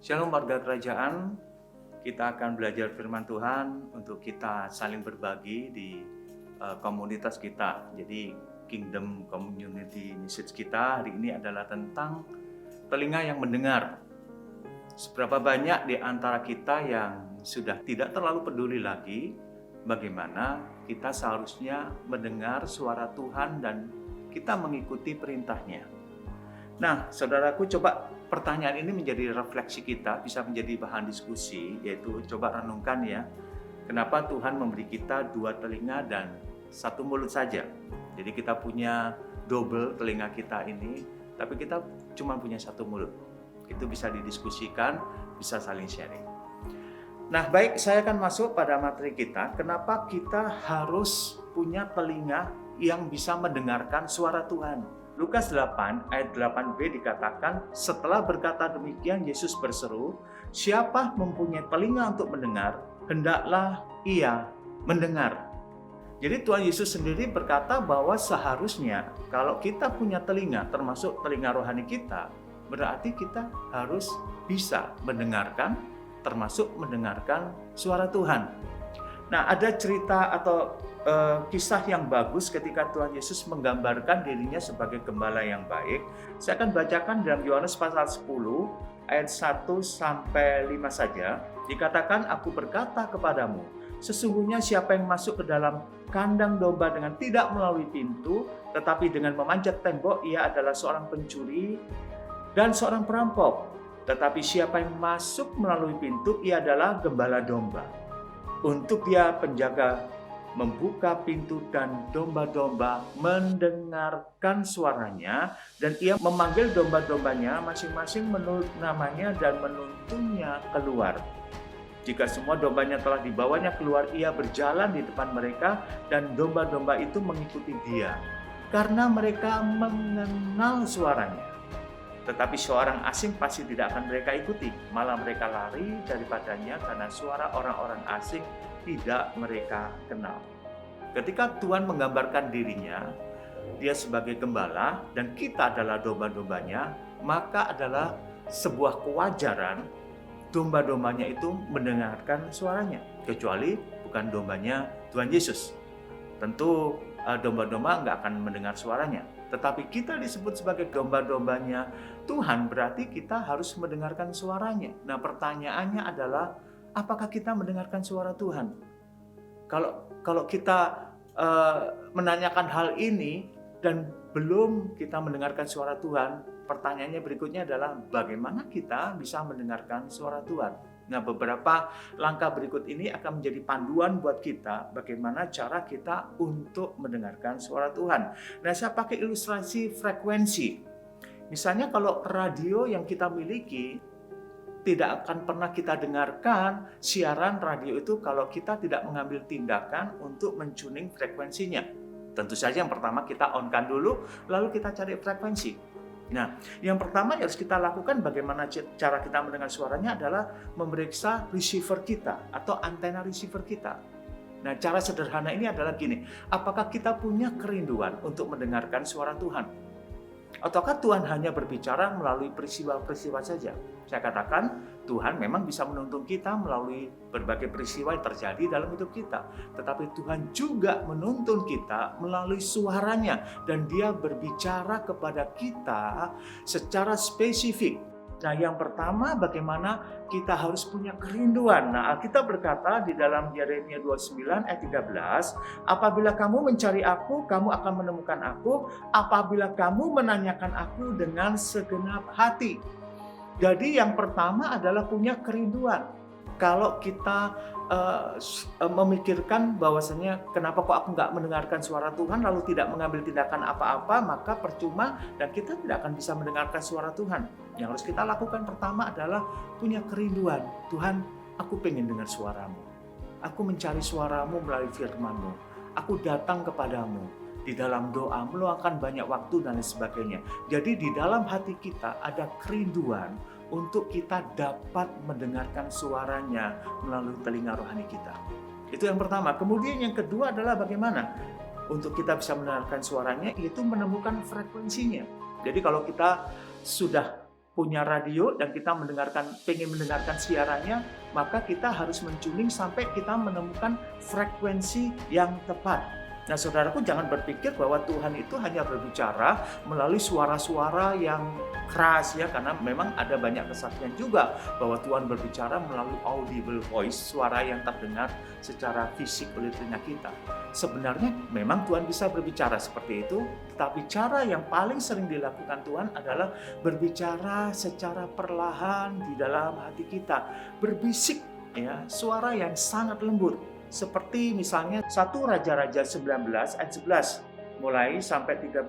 Shalom warga kerajaan, kita akan belajar firman Tuhan untuk kita saling berbagi di komunitas kita. Jadi Kingdom Community Message kita hari ini adalah tentang telinga yang mendengar. Seberapa banyak di antara kita yang sudah tidak terlalu peduli lagi bagaimana kita seharusnya mendengar suara Tuhan dan kita mengikuti perintahnya. Nah, saudaraku, coba pertanyaan ini menjadi refleksi kita, bisa menjadi bahan diskusi, yaitu coba renungkan ya, kenapa Tuhan memberi kita dua telinga dan satu mulut saja. Jadi kita punya double telinga kita ini, tapi kita cuma punya satu mulut. Itu bisa didiskusikan, bisa saling sharing. Nah, baik, saya akan masuk pada materi kita. Kenapa kita harus punya telinga yang bisa mendengarkan suara Tuhan? Lukas 8 ayat 8b dikatakan, setelah berkata demikian Yesus berseru, siapa mempunyai telinga untuk mendengar, hendaklah ia mendengar. Jadi Tuhan Yesus sendiri berkata bahwa seharusnya kalau kita punya telinga, termasuk telinga rohani kita, berarti kita harus bisa mendengarkan, termasuk mendengarkan suara Tuhan. Nah, ada cerita atau kisah yang bagus ketika Tuhan Yesus menggambarkan dirinya sebagai gembala yang baik. Saya akan bacakan dalam Yohanes pasal 10 ayat 1 sampai 5 saja. Dikatakan, aku berkata kepadamu, sesungguhnya siapa yang masuk ke dalam kandang domba dengan tidak melalui pintu, tetapi dengan memanjat tembok, ia adalah seorang pencuri dan seorang perampok. Tetapi siapa yang masuk melalui pintu, ia adalah gembala domba. Untuk dia penjaga membuka pintu dan domba-domba mendengarkan suaranya, dan ia memanggil domba-dombanya masing-masing menurut namanya dan menuntunnya keluar. Jika semua dombanya telah dibawanya keluar, ia berjalan di depan mereka dan domba-domba itu mengikuti dia, karena mereka mengenal suaranya. Tetapi seorang asing pasti tidak akan mereka ikuti, malah mereka lari daripadanya karena suara orang-orang asing tidak mereka kenal. Ketika Tuhan menggambarkan dirinya, dia sebagai gembala dan kita adalah domba-dombanya, maka adalah sebuah kewajaran domba-dombanya itu mendengarkan suaranya, kecuali bukan dombanya Tuhan Yesus. Tentu domba-domba nggak akan mendengar suaranya. Tetapi kita disebut sebagai domba-dombanya Tuhan, berarti kita harus mendengarkan suaranya. Nah, pertanyaannya adalah, apakah kita mendengarkan suara Tuhan? Kalau kita menanyakan hal ini dan belum kita mendengarkan suara Tuhan, pertanyaannya berikutnya adalah bagaimana kita bisa mendengarkan suara Tuhan? Nah, beberapa langkah berikut ini akan menjadi panduan buat kita bagaimana cara kita untuk mendengarkan suara Tuhan. Nah, saya pakai ilustrasi frekuensi. Misalnya kalau radio yang kita miliki tidak akan pernah kita dengarkan siaran radio itu kalau kita tidak mengambil tindakan untuk mentuning frekuensinya. Tentu saja yang pertama kita on-kan dulu, lalu kita cari frekuensi. Nah, yang pertama yang harus kita lakukan bagaimana cara kita mendengar suaranya adalah memeriksa receiver kita atau antena receiver kita. Nah, cara sederhana ini adalah gini, apakah kita punya kerinduan untuk mendengarkan suara Tuhan? Ataukah Tuhan hanya berbicara melalui peristiwa-peristiwa saja? Saya katakan, Tuhan memang bisa menuntun kita melalui berbagai peristiwa yang terjadi dalam hidup kita. Tetapi Tuhan juga menuntun kita melalui suaranya. Dan dia berbicara kepada kita secara spesifik. Nah, yang pertama bagaimana kita harus punya kerinduan. Nah, Alkitab berkata di dalam Yeremia 29 ayat 13, apabila kamu mencari aku, kamu akan menemukan aku, apabila kamu menanyakan aku dengan segenap hati. Jadi yang pertama adalah punya kerinduan. Kalau kita memikirkan bahwasanya kenapa kok aku nggak mendengarkan suara Tuhan lalu tidak mengambil tindakan apa-apa, maka percuma dan kita tidak akan bisa mendengarkan suara Tuhan. Yang harus kita lakukan pertama adalah punya kerinduan. Tuhan, aku pengen dengar suaramu. Aku mencari suaramu melalui firman-Mu. Aku datang kepadamu. Di dalam doa, meluangkan banyak waktu dan lain sebagainya. Jadi di dalam hati kita ada kerinduan untuk kita dapat mendengarkan suaranya melalui telinga rohani kita. Itu yang pertama. Kemudian yang kedua adalah bagaimana untuk kita bisa mendengarkan suaranya, yaitu menemukan frekuensinya. Jadi kalau kita sudah punya radio dan kita pengen mendengarkan siarannya, maka kita harus mentuning sampai kita menemukan frekuensi yang tepat. Nah, saudaraku, jangan berpikir bahwa Tuhan itu hanya berbicara melalui suara-suara yang keras ya, karena memang ada banyak kesaksian juga bahwa Tuhan berbicara melalui audible voice, suara yang terdengar secara fisik oleh telinga kita. Sebenarnya memang Tuhan bisa berbicara seperti itu, tetapi cara yang paling sering dilakukan Tuhan adalah berbicara secara perlahan di dalam hati kita, berbisik ya, suara yang sangat lembut. Seperti misalnya 1 Raja-Raja 19 ayat 11 mulai sampai 13.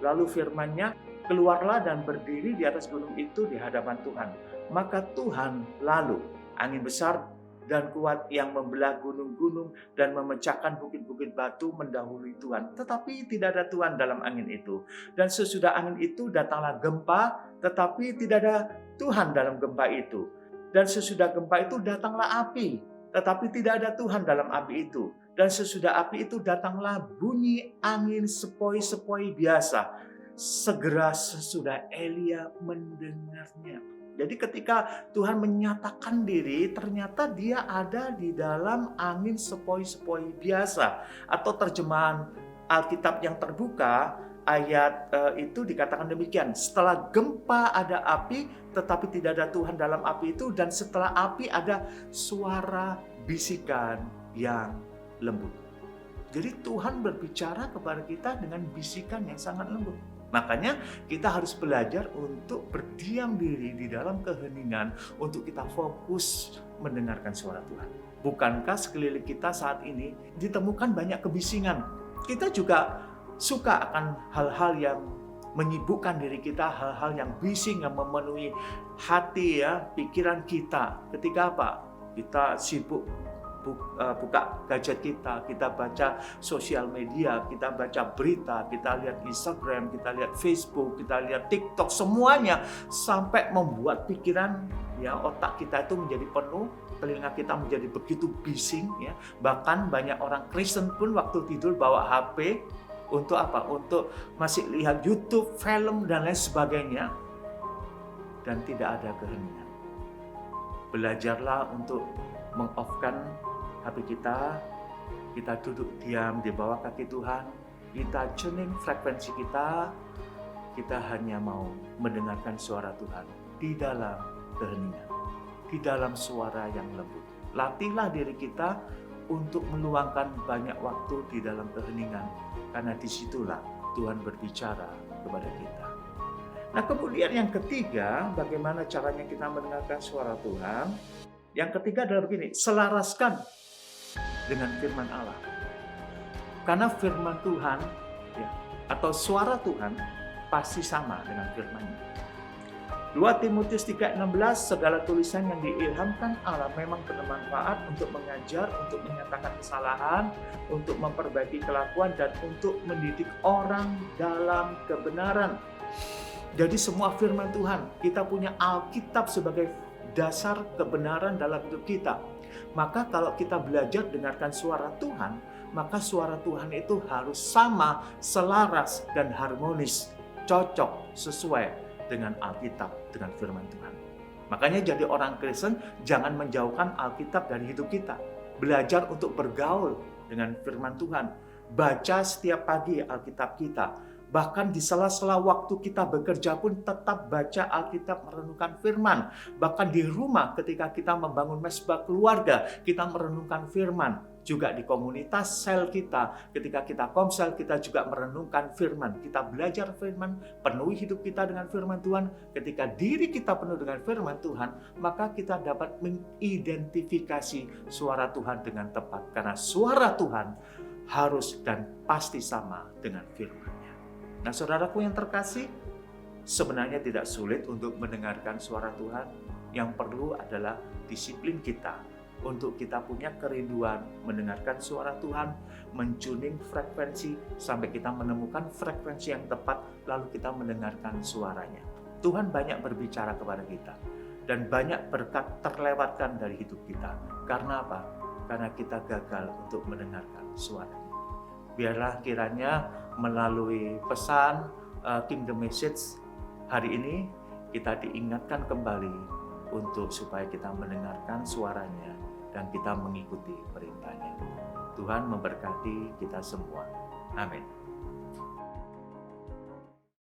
Lalu firman-Nya, keluarlah dan berdiri di atas gunung itu di hadapan Tuhan. Maka Tuhan lalu angin besar dan kuat yang membelah gunung-gunung dan memecahkan bukit-bukit batu mendahului Tuhan. Tetapi tidak ada Tuhan dalam angin itu. Dan sesudah angin itu datanglah gempa, tetapi tidak ada Tuhan dalam gempa itu. Dan sesudah gempa itu datanglah api, tetapi tidak ada Tuhan dalam api itu. Dan sesudah api itu datanglah bunyi angin sepoi-sepoi biasa. Segera sesudah Elia mendengarnya. Jadi ketika Tuhan menyatakan diri, ternyata dia ada di dalam angin sepoi-sepoi biasa. Atau terjemahan Alkitab yang terbuka, ayat itu dikatakan demikian. Setelah gempa ada api, tetapi tidak ada Tuhan dalam api itu. Dan setelah api ada suara bisikan yang lembut. Jadi Tuhan berbicara kepada kita dengan bisikan yang sangat lembut. Makanya kita harus belajar untuk berdiam diri di dalam keheningan untuk kita fokus mendengarkan suara Tuhan. Bukankah sekeliling kita saat ini ditemukan banyak kebisingan? Kita juga suka akan hal-hal yang menyibukkan diri kita, hal-hal yang bising yang memenuhi hati ya, pikiran kita. Ketika apa? Kita sibuk buka gadget kita baca sosial media, kita baca berita, kita lihat Instagram, kita lihat Facebook, kita lihat TikTok, semuanya sampai membuat pikiran ya, otak kita itu menjadi penuh, telinga kita menjadi begitu bising ya. Bahkan banyak orang Kristen pun waktu tidur bawa HP untuk apa? Untuk masih lihat YouTube, film dan lain sebagainya, dan tidak ada keheningan. Belajarlah untuk meng-off-kan HP kita duduk diam di bawah kaki Tuhan, kita tuning frekuensi kita hanya mau mendengarkan suara Tuhan di dalam keheningan, di dalam suara yang lembut. Latihlah diri kita untuk meluangkan banyak waktu di dalam keheningan, karena disitulah Tuhan berbicara kepada kita. Nah, kemudian yang ketiga, bagaimana caranya kita mendengarkan suara Tuhan? Yang ketiga adalah begini, selaraskan dengan firman Allah. Karena firman Tuhan ya, atau suara Tuhan pasti sama dengan firman-Nya. 2 Timotius 3:16, segala tulisan yang diilhamkan Allah memang bermanfaat untuk mengajar, untuk menyatakan kesalahan, untuk memperbaiki kelakuan, dan untuk mendidik orang dalam kebenaran. Jadi semua firman Tuhan, kita punya Alkitab sebagai dasar kebenaran dalam hidup kita. Maka kalau kita belajar dengarkan suara Tuhan, maka suara Tuhan itu harus sama, selaras, dan harmonis, cocok, sesuai dengan Alkitab, dengan firman Tuhan. Makanya jadi orang Kristen, jangan menjauhkan Alkitab dari hidup kita. Belajar untuk bergaul dengan firman Tuhan. Baca setiap pagi Alkitab kita. Bahkan di sela-sela waktu kita bekerja pun tetap baca Alkitab, merenungkan firman. Bahkan di rumah ketika kita membangun mesbah keluarga, kita merenungkan firman. Juga di komunitas sel kita, ketika kita komsel, kita juga merenungkan firman. Kita belajar firman, penuhi hidup kita dengan firman Tuhan. Ketika diri kita penuh dengan firman Tuhan, maka kita dapat mengidentifikasi suara Tuhan dengan tepat. Karena suara Tuhan harus dan pasti sama dengan firman. Nah, saudaraku yang terkasih, sebenarnya tidak sulit untuk mendengarkan suara Tuhan. Yang perlu adalah disiplin kita untuk kita punya kerinduan mendengarkan suara Tuhan, mentuning frekuensi sampai kita menemukan frekuensi yang tepat, lalu kita mendengarkan suaranya. Tuhan banyak berbicara kepada kita dan banyak berkat terlewatkan dari hidup kita. Karena apa? Karena kita gagal untuk mendengarkan suaranya. Biarlah kiranya melalui pesan Kingdom Message hari ini, kita diingatkan kembali untuk supaya kita mendengarkan suaranya dan kita mengikuti perintahnya. Tuhan memberkati kita semua. Amin.